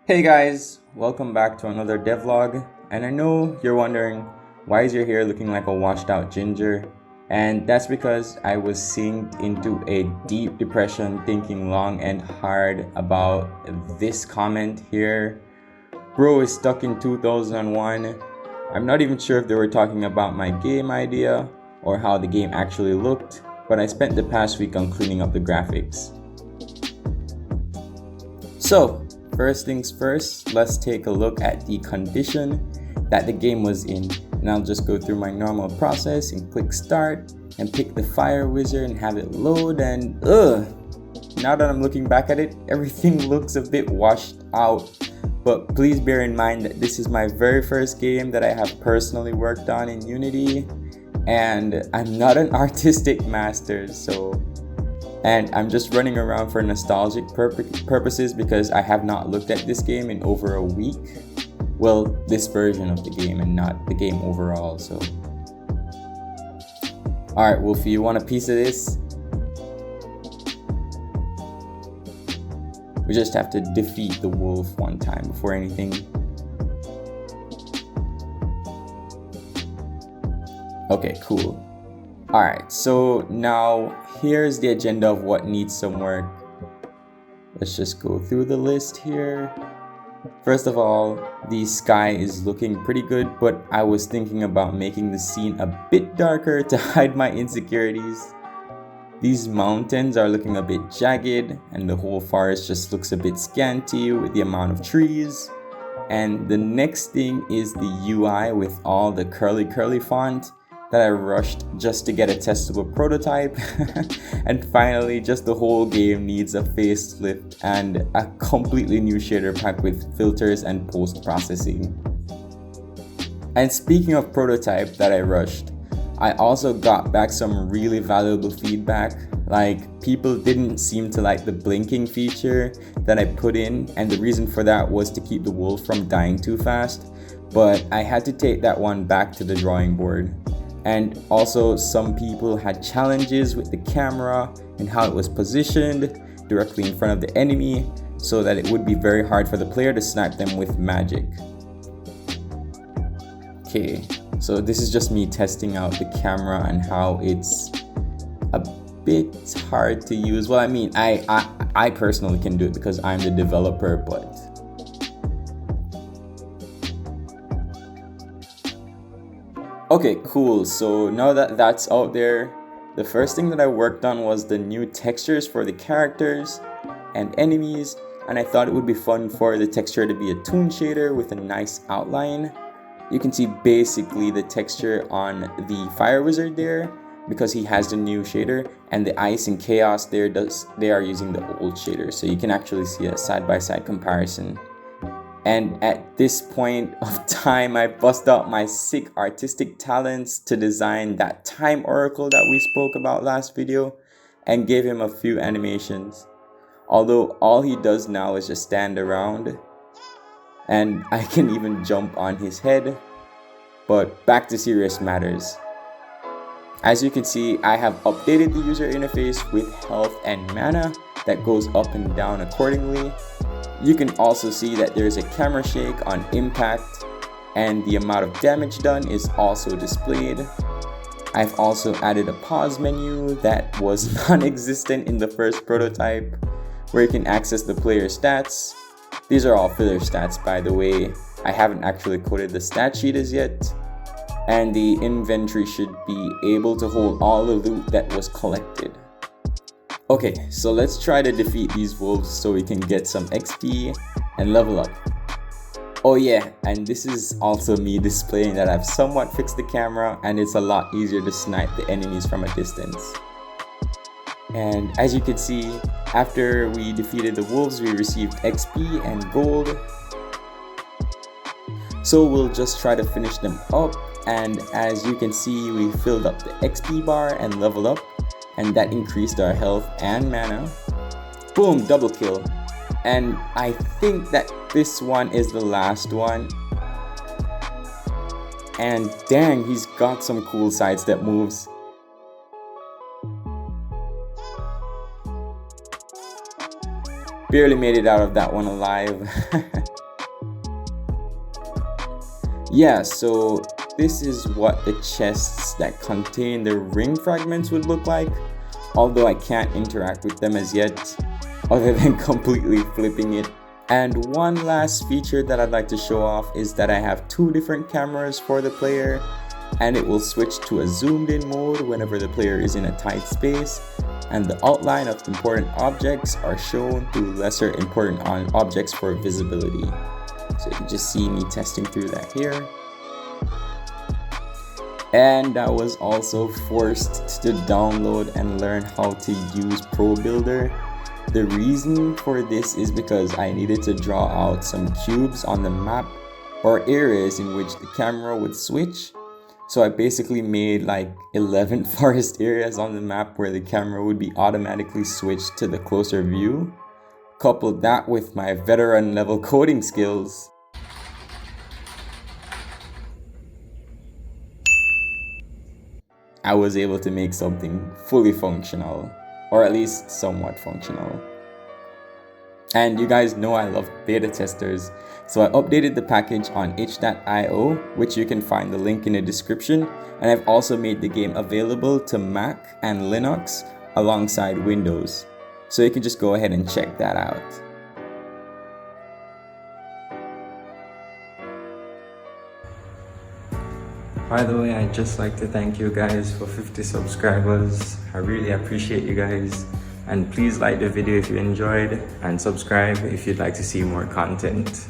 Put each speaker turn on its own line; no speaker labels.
Hey guys, welcome back to another devlog. And I know you're wondering, why is your hair looking like a washed out ginger? And that's because I was sinked into a deep depression, thinking long and hard about this comment here. Bro is stuck in 2001. I'm not even sure if they were talking about my game idea or how the game actually looked, but I spent the past week on cleaning up the graphics. So, first things first, let's take a look at the condition that the game was in. And I'll just go through my normal process and click start and pick the fire wizard and have it load, and now that I'm looking back at it, everything looks a bit washed out. But please bear in mind that this is my very first game that I have personally worked on in Unity, and I'm not an artistic master, and I'm just running around for nostalgic purposes because I have not looked at this game in over a week. Well, this version of the game and not the game overall, so. Alright, Wolfie, you want a piece of this? We just have to defeat the wolf one time before anything. Okay, cool. Alright, so now here's the agenda of what needs some work. Let's just go through the list here. First of all, the sky is looking pretty good, but I was thinking about making the scene a bit darker to hide my insecurities. These mountains are looking a bit jagged, and the whole forest just looks a bit scanty with the amount of trees. And the next thing is the UI with all the curly font that I rushed just to get a testable prototype. And finally, just the whole game needs a facelift and a completely new shader pack with filters and post-processing. And speaking of prototype that I rushed, I also got back some really valuable feedback. Like, people didn't seem to like the blinking feature that I put in, and the reason for that was to keep the wolf from dying too fast. But I had to take that one back to the drawing board. And also, some people had challenges with the camera and how it was positioned directly in front of the enemy, so that it would be very hard for the player to snipe them with magic. Okay, so this is just me testing out the camera and how it's a bit hard to use. Well, I mean, I personally can do it because I'm the developer, but okay, cool. So now that that's out there, the first thing that I worked on was the new textures for the characters and enemies, and I thought it would be fun for the texture to be a toon shader with a nice outline. You can see basically the texture on the fire wizard there because he has the new shader, and the ice and chaos there they are using the old shader, so you can actually see a side-by-side comparison. And at this point of time, I bust out my sick artistic talents to design that time oracle that we spoke about last video and gave him a few animations. Although all he does now is just stand around, and I can even jump on his head. But back to serious matters. As you can see, I have updated the user interface with health and mana that goes up and down accordingly. You can also see that there is a camera shake on impact, and the amount of damage done is also displayed. I've also added a pause menu that was non-existent in the first prototype, where you can access the player stats. These are all filler stats, by the way. I haven't actually coded the stat sheet as yet. And the inventory should be able to hold all the loot that was collected. Okay, so let's try to defeat these wolves so we can get some XP and level up. Oh yeah, and this is also me displaying that I've somewhat fixed the camera, and it's a lot easier to snipe the enemies from a distance. And as you can see, after we defeated the wolves, we received XP and gold. So we'll just try to finish them up, and as you can see, we filled up the XP bar and leveled up, and that increased our health and mana. Boom, double kill. And I think that this one is the last one. And dang, he's got some cool sidestep moves. Barely made it out of that one alive. Yeah, so this is what the chests that contain the ring fragments would look like, although I can't interact with them as yet, other than completely flipping it. And one last feature that I'd like to show off is that I have 2 different cameras for the player, and it will switch to a zoomed in mode whenever the player is in a tight space, and the outline of important objects are shown through lesser important objects for visibility. So you can just see me testing through that here. And I was also forced to download and learn how to use Pro Builder. The reason for this is because I needed to draw out some cubes on the map or areas in which the camera would switch. So I basically made like 11 forest areas on the map where the camera would be automatically switched to the closer view. Coupled that with my veteran level coding skills, I was able to make something fully functional, or at least somewhat functional. And you guys know I love beta testers, so I updated the package on itch.io, which you can find the link in the description, and I've also made the game available to Mac and Linux alongside Windows, so you can just go ahead and check that out. By the way, I'd just like to thank you guys for 50 subscribers. I really appreciate you guys. And please like the video if you enjoyed, and subscribe if you'd like to see more content.